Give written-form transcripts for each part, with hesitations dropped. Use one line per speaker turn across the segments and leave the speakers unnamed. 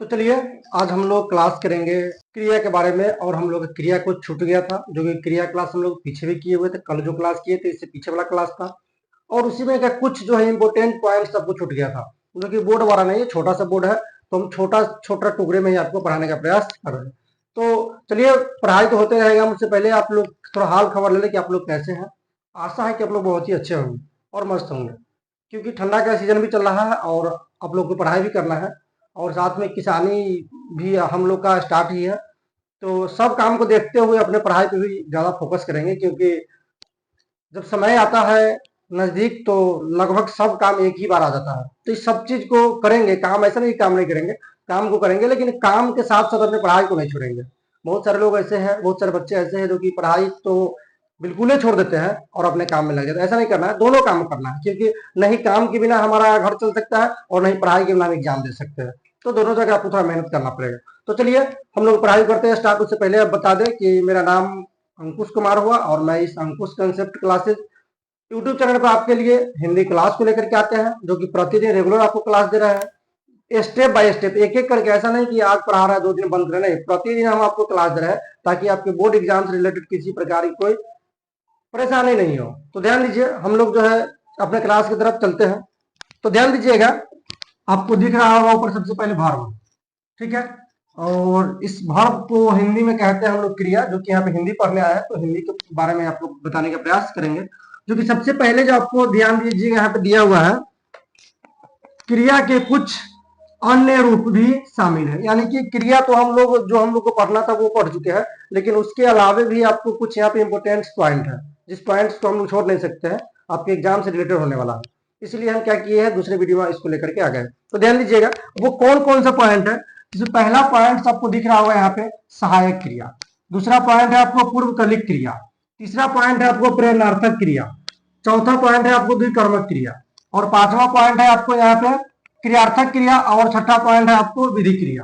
तो चलिए आज हम लोग क्लास करेंगे क्रिया के बारे में। और हम लोग क्रिया को छूट गया था, जो कि क्रिया क्लास हम लोग पीछे भी किए हुए थे। कल जो क्लास किए थे इससे पीछे वाला क्लास था, और उसी में क्या कुछ जो है इंपॉर्टेंट पॉइंट सबको छूट गया था। जो कि बोर्ड वाला नहीं है, छोटा सा बोर्ड है, तो हम छोटा छोटा टुकड़े में ही आपको पढ़ाने का प्रयास कर रहे हैं। तो चलिए, पढ़ाई तो होते रहेगा। मुझसे पहले आप लोग थोड़ा हाल खबर ले लें कि आप लोग कैसे हैं। आशा है कि आप लोग बहुत ही अच्छे होंगे और मस्त होंगे, क्योंकि ठंडा का सीजन भी चल रहा है और आप लोग को पढ़ाई भी करना है, और साथ में किसानी भी हम लोग का स्टार्ट ही है। तो सब काम को देखते हुए अपने पढ़ाई पे भी ज़्यादा फोकस करेंगे, क्योंकि जब समय आता है नज़दीक तो लगभग सब काम एक ही बार आ जाता है। तो इस सब चीज़ को करेंगे, काम ऐसा नहीं काम नहीं करेंगे, काम को करेंगे, लेकिन काम के साथ साथ अपने पढ़ाई को नहीं छोड़ेंगे। बहुत सारे लोग ऐसे हैं, बहुत सारे बच्चे ऐसे हैं जो कि पढ़ाई तो बिल्कुल ही छोड़ देते हैं और अपने काम में लग जाते हैं। ऐसा नहीं करना है, दोनों काम करना है, क्योंकि नहीं काम के बिना हमारा घर चल सकता है और नहीं पढ़ाई के बिना हम एग्जाम दे सकते हैं। तो दोनों जगह आपको थोड़ा मेहनत करना पड़ेगा। तो चलिए हम लोग पढ़ाई करते हैं स्टार्ट। उससे पहले आप बता दें कि मेरा नाम अंकुश कुमार हुआ, और मैं इस अंकुश कंसेप्ट क्लासेस यूट्यूब चैनल पर आपके लिए हिंदी क्लास को लेकर के आते हैं, जो कि प्रतिदिन रेगुलर आपको क्लास दे रहे हैं, स्टेप बाय स्टेप, एक एक करके। ऐसा नहीं कि आज पढ़ा रहा है 2 दिन बंद करे, नहीं, प्रतिदिन हम आपको क्लास दे रहे हैं, ताकि आपके बोर्ड एग्जाम से रिलेटेड किसी प्रकार की कोई परेशानी नहीं हो। तो ध्यान दीजिए, हम लोग जो है अपने क्लास की तरफ चलते हैं। तो ध्यान दीजिएगा, आपको दिख रहा होगा ऊपर सबसे पहले वर्ब, ठीक है। और इस वर्ब को हिंदी में कहते हैं हम लोग क्रिया, जो कि यहाँ पे हिंदी पढ़ने आया है, तो हिंदी के बारे में आपको बताने का प्रयास करेंगे। जो कि सबसे पहले जो आपको ध्यान दीजिएगा यहाँ पे दिया हुआ है, क्रिया के कुछ अन्य रूप भी शामिल है। यानी कि क्रिया तो हम लोग को पढ़ना था वो पढ़ चुके हैं, लेकिन उसके अलावे भी आपको कुछ यहाँ पे इंपोर्टेंट पॉइंट है, जिस पॉइंट्स को हम लोग छोड़ नहीं सकते हैं, आपके एग्जाम से रिलेटेड होने वाला है। इसलिए हम क्या किए हैं, दूसरे वीडियो में इसको लेकर के आ गए। तो ध्यान दीजिएगा वो कौन कौन सा पॉइंट है। जैसे पहला पॉइंट आपको दिख रहा होगा यहाँ पे सहायक क्रिया, दूसरा पॉइंट है आपको पूर्वकलिक क्रिया, तीसरा पॉइंट है आपको प्रेरणार्थक क्रिया, चौथा पॉइंट है आपको द्विकर्मक क्रिया, और पांचवा पॉइंट है आपको यहाँ पे क्रियार्थक क्रिया, और छठा पॉइंट है आपको विधि क्रिया।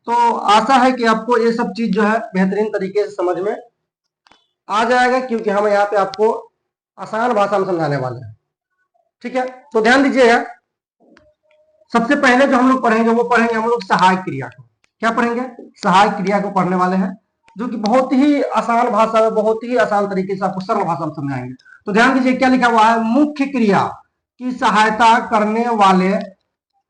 तो आशा है कि आपको ये सब चीज जो है बेहतरीन तरीके से समझ में आ जाएगा, क्योंकि हम यहाँ पे आपको आसान भाषा में समझाने वाले हैं, ठीक है। तो ध्यान दीजिएगा, सबसे पहले जो हम लोग पढ़ेंगे वो पढ़ेंगे हम लोग सहायक क्रिया को। क्या पढ़ेंगे? सहायक क्रिया को पढ़ने वाले हैं, जो कि बहुत ही आसान भाषा में, बहुत ही आसान तरीके से आपको सरल भाषा में समझाएंगे। तो ध्यान दीजिए क्या लिखा हुआ है, मुख्य क्रिया की सहायता करने वाले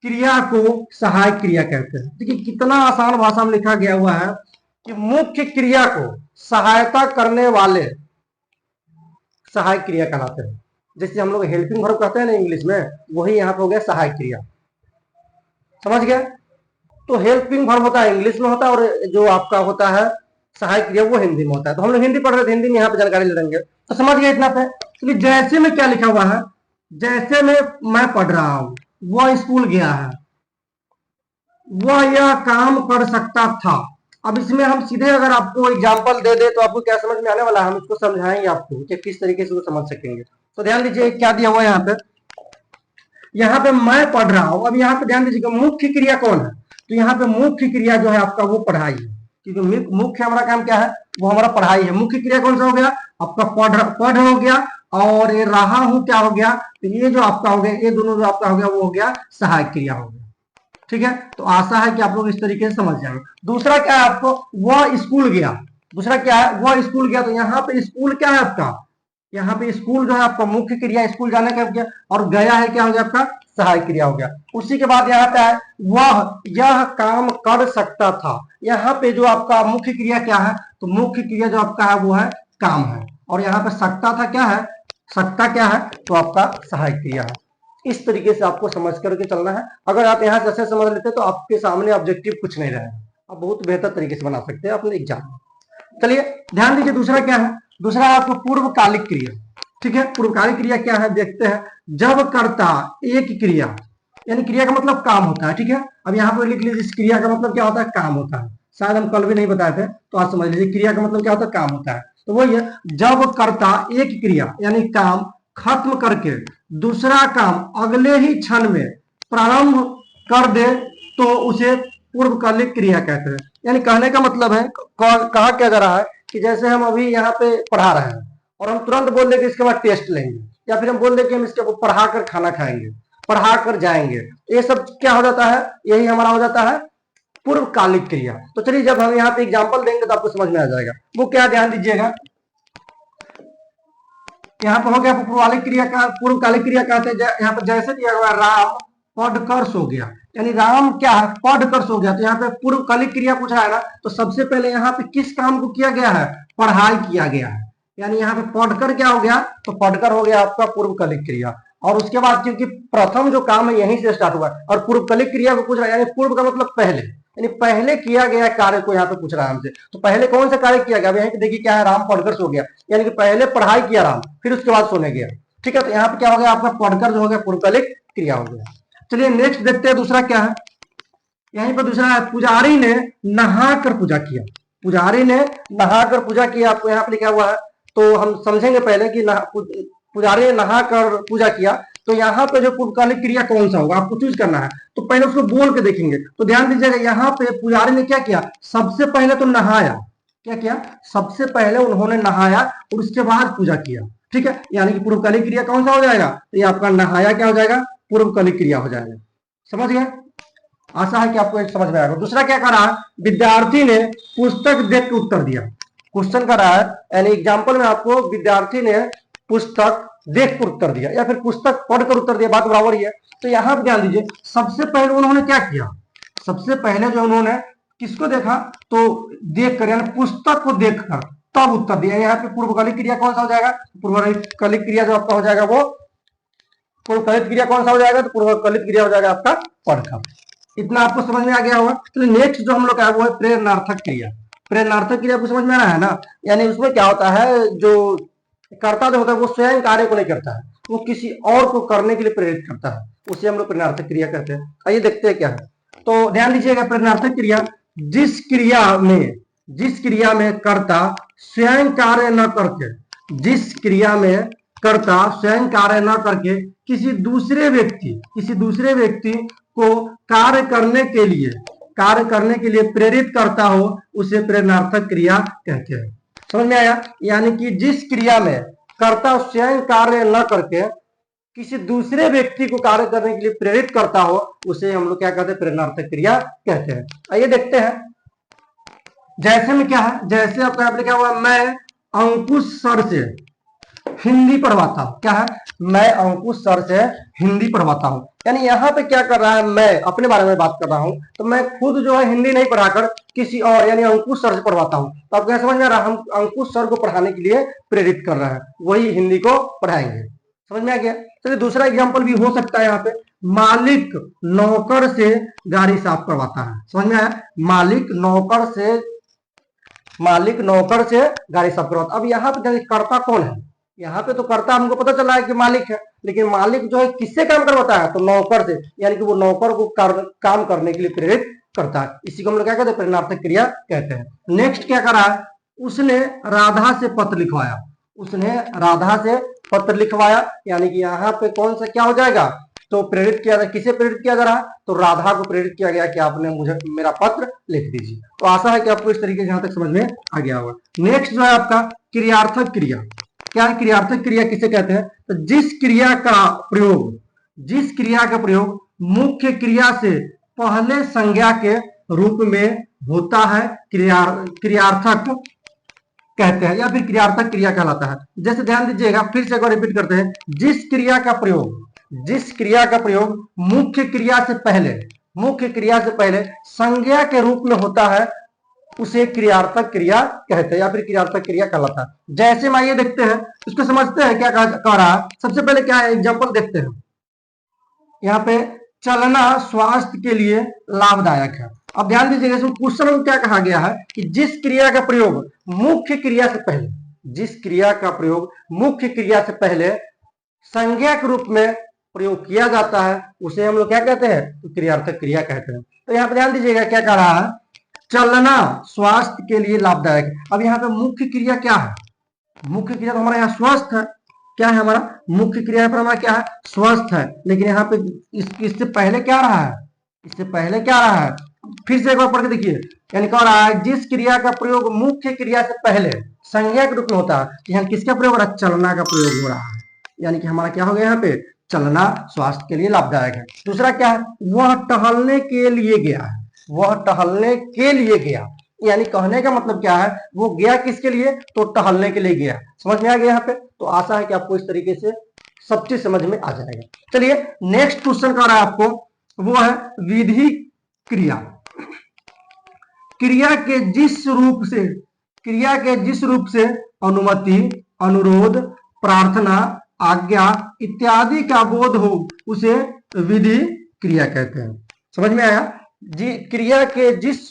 क्रिया को सहायक क्रिया कहते हैं। देखिए कितना आसान भाषा में लिखा गया हुआ है कि मुख्य क्रिया को सहायता करने वाले सहायक क्रिया कहलाते हैं। जैसे हम लोग हेल्पिंग वर्ब कहते हैं ना इंग्लिश में, वही यहाँ पे हो गया सहायक क्रिया। समझ गया? तो हेल्पिंग वर्ब होता है इंग्लिश में होता है, और जो आपका होता है सहायक क्रिया वो हिंदी में होता है। तो हम लोग हिंदी पढ़ रहे थे, हिंदी में यहाँ पे जानकारी ले लेंगे। तो समझ गए इतना पे? तो जैसे में क्या लिखा हुआ है, जैसे में मैं पढ़ रहा हूं, वह स्कूल गया है, वह यह काम कर सकता था। अब इसमें हम सीधे अगर आपको एग्जाम्पल दे दे तो आपको क्या समझ में आने वाला है, हम इसको समझाएंगे आपको कि किस तरीके से वो समझ सकेंगे। तो ध्यान दीजिए क्या दिया हुआ है यहाँ पे मैं पढ़ रहा हूं। अब यहाँ पे ध्यान दीजिएगा मुख्य क्रिया कौन है, तो यहाँ पे मुख्य क्रिया जो है आपका वो पढ़ाई है, क्योंकि मुख्य हमारा काम क्या है, वो हमारा पढ़ाई है। मुख्य क्रिया कौन सा हो गया आपका, पढ़ हो गया, और ये रहा हूं क्या हो गया, तो ये जो आपका हो गया, ये दोनों जो आपका हो गया वो हो गया सहायक क्रिया हो गया, ठीक है। तो आशा है कि आप लोग इस तरीके से समझ जाएंगे। दूसरा क्या है आपको, वह स्कूल गया। दूसरा क्या है, वह स्कूल गया। तो यहाँ पे स्कूल क्या है आपका, यहाँ पे स्कूल जो है आपका मुख्य क्रिया, स्कूल जाने का गया, और गया है क्या हो गया आपका सहायक क्रिया हो गया। उसी के बाद यहाँ पे है वह यह काम कर सकता था। यहाँ पे जो आपका मुख्य क्रिया क्या है, तो मुख्य क्रिया जो आपका है वो है काम है, और यहाँ पे सकता था क्या है, सकता क्या है, तो आपका सहायक क्रिया है। इस तरीके से आपको समझ करके चलना है। अगर आप यहाँ से समझ लेते तो आपके सामने ऑब्जेक्टिव कुछ नहीं रहेगा, आप बहुत बेहतर तरीके से बना सकते हैं अपने एग्जाम में। चलिए ध्यान दीजिए, दूसरा क्या है, दूसरा है आपको पूर्वकालिक क्रिया, ठीक है। पूर्वकालिक क्रिया क्या है देखते हैं, जब कर्ता एक क्रिया, यानी क्रिया का मतलब काम होता है, ठीक है। अब यहाँ पर लिख लीजिए इस क्रिया का मतलब क्या होता है, काम होता है। शायद हम कल भी नहीं बताए थे, तो आज समझ लीजिए क्रिया का मतलब क्या होता है, काम होता है। तो वही है, जब कर्ता एक क्रिया यानी काम खत्म करके दूसरा काम अगले ही क्षण में प्रारंभ कर दे तो उसे पूर्वकालिक क्रिया कहते हैं। यानी कहने का मतलब है, कहा क्या जा रहा है कि जैसे हम अभी यहाँ पे पढ़ा रहे हैं और हम तुरंत बोल दे कि इसके बाद टेस्ट लेंगे, या फिर हम बोल दे कि हम इसके पढ़ा कर खाना खाएंगे, पढ़ा कर जाएंगे, ये सब क्या हो जाता है, यही हमारा हो जाता है पूर्वकालिक क्रिया। तो चलिए जब हम यहाँ पे एग्जांपल देंगे तो आपको समझ में आ जाएगा। वो क्या, ध्यान दीजिएगा, यहाँ पर हो गया पूर्वकालिक क्रिया का, पूर्वकालिक क्रिया कहते हैं यहाँ पर जैसे दिया हुआ राम पढ़कर सो गया, यानी राम क्या है, पढ़कर सो गया। तो यहाँ पे पूर्वकालिक क्रिया पूछा है ना, तो सबसे पहले यहाँ पे किस काम को किया गया है, पढ़ाई किया गया है, यानी यहाँ पे पढ़कर क्या हो गया, तो पढ़कर हो गया आपका पूर्वकालिक क्रिया। और उसके बाद क्योंकि प्रथम जो काम है यहीं से स्टार्ट हुआ और पूर्वकालिक क्रिया को पूछ रहा है, यानी पूर्व का मतलब पहले, यानी पहले किया गया कार्य को यहाँ पे पूछ रहा है हमसे। तो पहले कौन सा कार्य किया गया, यहाँ पे देखिए क्या है, राम पढ़कर सो गया, यानी कि पहले पढ़ाई किया राम, फिर उसके बाद सोने गया। ठीक है, तो यहाँ पे क्या हो गया आपका, पढ़कर जो हो गया पूर्वकालिक क्रिया हो गया। चलिए नेक्स्ट देखते हैं दूसरा क्या है। यहीं पर दूसरा है, पुजारी ने नहाकर पूजा किया, पुजारी ने नहाकर पूजा किया, आपको यहाँ पे लिखा हुआ है। तो हम समझेंगे पहले कि पुजारी ने नहाकर पूजा किया, तो यहाँ पे जो पूर्वकालिक क्रिया कौन सा होगा आपको चूज करना है। तो पहले उसको बोल के देखेंगे। तो ध्यान दीजिएगा, यहाँ पे पुजारी ने क्या किया, सबसे पहले तो नहाया, क्या किया, सबसे पहले उन्होंने नहाया और उसके बाद पूजा किया। ठीक है, यानी कि पूर्वकालिक क्रिया कौन सा हो जाएगा, तो ये आपका नहाया क्या हो जाएगा, पूर्वकालिक क्रिया हो जाएगा। समझ गए, आशा है कि आपको समझ में आएगा। दूसरा क्या कर रहा है, विद्यार्थी ने पुस्तक देख के उत्तर दिया, क्वेश्चन कर रहा है, यानी एग्जाम्पल में आपको विद्यार्थी ने पुस्तक देख कर उत्तर दिया या फिर पुस्तक पढ़कर उत्तर दिया, बात बराबर ही है। तो यहाँ पे ध्यान दीजिए, सबसे पहले उन्होंने क्या किया, सबसे पहले जो उन्होंने किसको देखा, तो देख कर, यानी पुस्तक को देखकर तब उत्तर दिया। यहाँ पे पूर्वकालिक क्रिया कौन सा हो जाएगा, पूर्वकालिक क्रिया जो आपका हो जाएगा वो पूर्वकालिक क्रिया कौन सा हो जाएगा, तो पूर्वकालिक क्रिया हो जाएगा आपका पढ़कर। इतना आपको समझ में आ गया होगा। तो नेक्स्ट जो हम लोग है वो है प्रेरणार्थक क्रिया। प्रेरणार्थक क्रिया आपको समझ में आ रहा है ना, यानी उसमें क्या होता है, जो कर्ता जो होता है वो स्वयं कार्य को नहीं करता है, वो किसी और को करने के लिए प्रेरित करता है, उसे हम लोग प्रेरणार्थक क्रिया कहते हैं। आइए देखते हैं क्या है। तो ध्यान दीजिएगा, प्रेरणार्थक क्रिया जिस क्रिया में कर्ता स्वयं कार्य न करके, जिस क्रिया में कर्ता स्वयं कार्य न करके किसी दूसरे व्यक्ति को कार्य करने के लिए प्रेरित करता हो, उसे प्रेरणार्थक क्रिया कहते हैं। समझ में आया, यानी कि जिस क्रिया में कर्ता स्वयं कार्य न करके किसी दूसरे व्यक्ति को कार्य करने के लिए प्रेरित करता हो, उसे हम लोग क्या कहते हैं, प्रेरणार्थक क्रिया कहते हैं। आइए देखते हैं। जैसे में क्या है, जैसे आपका यहाँ पे लिखा हुआ, मैं अंकुश सर से हिंदी पढ़वाता हूं, क्या है, मैं अंकुश सर से हिंदी पढ़वाता हूं, यानी यहाँ पे क्या कर रहा है, मैं अपने बारे में बात कर रहा हूं। तो मैं खुद जो है हिंदी नहीं पढ़ाकर किसी और यानी अंकुश सर से पढ़वाता हूं। तो आपको यह समझ में आ रहा है, हम अंकुश सर को पढ़ाने के लिए प्रेरित कर रहे हैं, वही हिंदी को पढ़ाएंगे। समझ में आ गया। चलिए दूसरा एग्जाम्पल भी हो सकता है, यहाँ पे मालिक नौकर से गाड़ी साफ करवाता है। समझ में आया, मालिक नौकर से गाड़ी साफ करवाता। अब यहाँ पे कर्ता कौन है, यहाँ पे तो कर्ता हमको पता चला है कि मालिक है, लेकिन मालिक जो है किससे काम करवाता है, तो नौकर से, यानी कि वो नौकर को काम करने के लिए प्रेरित करता है। इसी को हम लोग क्या कहते हैं, प्रेरणार्थक क्रिया कहते हैं। नेक्स्ट क्या करा है, उसने राधा से पत्र लिखवाया, यानी कि यहाँ पे कौन सा क्या हो जाएगा, तो प्रेरित किया, किसे प्रेरित किया जा रहा है, तो राधा को प्रेरित किया गया कि आपने मुझे मेरा पत्र लिख दीजिए। तो आशा है कि आपको इस तरीके से यहाँ तक समझ में आ गया होगा। नेक्स्ट जो है आपका क्रियार्थक क्रिया। क्या है क्रियार्थक क्रिया, किसे कहते हैं, तो जिस क्रिया का प्रयोग मुख्य क्रिया से पहले संज्ञा के रूप में होता है, क्रियार्थक कहते हैं या फिर क्रियार्थक क्रिया कहलाता है। जैसे ध्यान दीजिएगा, फिर से एक बार रिपीट करते हैं, जिस क्रिया का प्रयोग मुख्य क्रिया से पहले संज्ञा के रूप में होता है, उसे क्रियार्थक क्रिया कहते हैं या फिर क्रियार्थक क्रिया कहलाता है। जैसे मैं ये देखते हैं, इसको समझते हैं क्या कह रहा है। सबसे पहले क्या है, एग्जांपल देखते हैं। यहाँ पे चलना स्वास्थ्य के लिए लाभदायक है। अब ध्यान दीजिएगा, इसमें क्वेश्चन में क्या कहा गया है कि जिस क्रिया का प्रयोग मुख्य क्रिया से पहले संज्ञा के रूप में प्रयोग किया जाता है, उसे हम लोग क्या कहते हैं, तो क्रियार्थक क्रिया कहते हैं। तो यहाँ पे ध्यान दीजिएगा क्या कह रहा है, चलना स्वास्थ्य के लिए लाभदायक। अब यहाँ पे मुख्य क्रिया क्या है, मुख्य क्रिया तो हमारा यहाँ स्वस्थ है, क्या है हमारा मुख्य क्रिया पर हमारा क्या है, स्वस्थ है। लेकिन यहाँ पे इससे पहले क्या रहा है, फिर से एक बार पढ़ के देखिए, यानी कह रहा है जिस क्रिया का प्रयोग मुख्य क्रिया से पहले संज्ञा के रूप में होता है, यहाँ किसका प्रयोग हो रहा है, चलना का प्रयोग हो रहा है, यानी कि हमारा क्या हो गया, यहाँ पे चलना स्वास्थ्य के लिए लाभदायक है। दूसरा क्या है, वह टहलने के लिए गया है, वह टहलने के लिए गया। यानी कहने का मतलब क्या है, वो गया किसके लिए, तो टहलने के लिए गया। समझ में आ गया यहाँ पे। तो आशा है कि आपको इस तरीके से सब चीज समझ में आ जाएगा। चलिए नेक्स्ट क्वेश्चन कर रहा है आपको, वो है विधि क्रिया। क्रिया के जिस रूप से अनुमति, अनुरोध, प्रार्थना, आज्ञा इत्यादि का बोध हो उसे विधि क्रिया कहते हैं। समझ में आया जी। क्रिया के जिस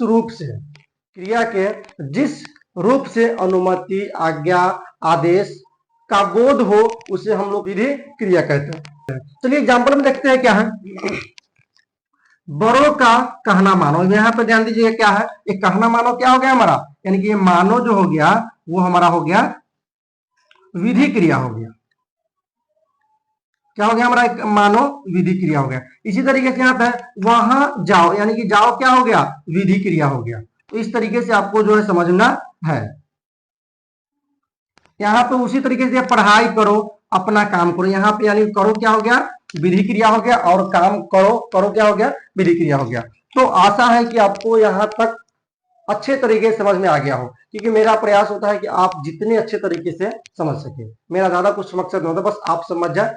रूप से अनुमति, आज्ञा, आदेश का बोध हो उसे हम लोग विधि क्रिया कहते हैं। चलिए एग्जाम्पल में देखते हैं क्या है। बड़ों का कहना मानो, यहाँ पे ध्यान दीजिए क्या है, एक कहना मानो क्या हो गया हमारा, यानी कि ये मानो जो हो गया वो हमारा हो गया विधि क्रिया हो गया। क्या हो गया हमारा, एक मानो विधि क्रिया हो गया। इसी तरीके से यहाँ पे वहां जाओ, यानी कि जाओ क्या हो गया, विधि क्रिया हो गया। तो इस तरीके से आपको जो है समझना है। यहाँ पे उसी तरीके से पढ़ाई करो, अपना काम करो, यहाँ पे यानी करो क्या हो गया, विधि क्रिया हो गया, और काम करो क्या हो गया, विधि क्रिया हो गया। तो आशा है कि आपको यहाँ तक अच्छे तरीके से समझ में आ गया हो, क्योंकि मेरा प्रयास होता है कि आप जितने अच्छे तरीके से समझ सके। मेरा ज्यादा कुछ मकसद नहीं होता, बस आप समझ जाए,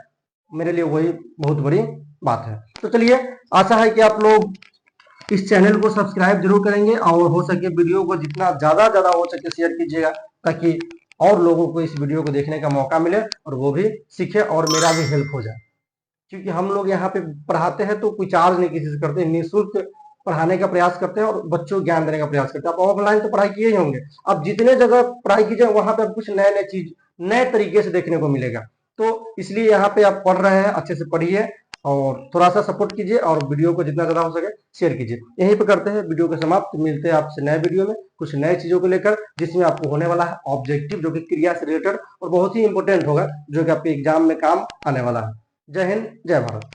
मेरे लिए वही बहुत बड़ी बात है। तो चलिए आशा है कि आप लोग इस चैनल को सब्सक्राइब जरूर करेंगे, और हो सके वीडियो को जितना ज्यादा हो सके शेयर कीजिएगा, ताकि और लोगों को इस वीडियो को देखने का मौका मिले और वो भी सीखे और मेरा भी हेल्प हो जाए। क्योंकि हम लोग यहाँ पे पढ़ाते हैं तो कोई चार्ज नहीं किसी से करते, निःशुल्क पढ़ाने का प्रयास करते हैं और बच्चों को ज्ञान देने का प्रयास करते हैं। आप ऑफलाइन तो पढ़ाई किए ही होंगे, अब जितने जगह पढ़ाई कीजिए वहां पे कुछ नए चीज नए तरीके से देखने को मिलेगा। तो इसलिए यहाँ पे आप पढ़ रहे हैं, अच्छे से पढ़िए और थोड़ा सा सपोर्ट कीजिए, और वीडियो को जितना ज्यादा हो सके शेयर कीजिए। यहीं पे करते हैं वीडियो को समाप्त, मिलते हैं आपसे नए वीडियो में कुछ नए चीजों को लेकर, जिसमें आपको होने वाला है ऑब्जेक्टिव, जो कि क्रिया से रिलेटेड और बहुत ही इंपॉर्टेंट होगा, जो कि आपके एग्जाम में काम आने वाला है। जय हिंद, जय भारत।